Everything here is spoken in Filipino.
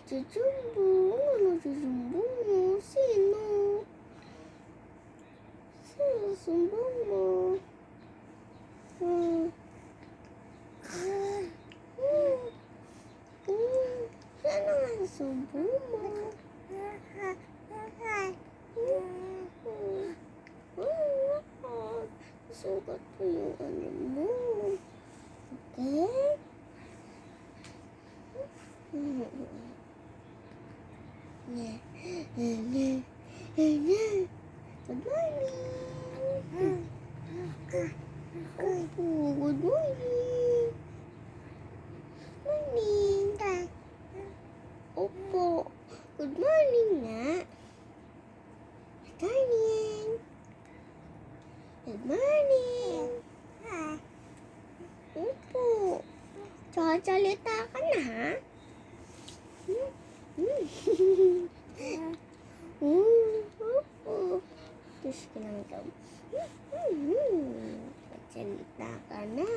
Nagsusumbong? Ano susumbong mo? Sino? Sino sumbong mo? Sino nga sumbong mo? Sugat ko yung ano mo. Okay? Good morning. Opo, good morning. Morning. Opo, good morning nga. Good morning. Good morning. Opo. Sasalita ka na, ha? Opo. Diyos ka lang daw. Sasalita ka na.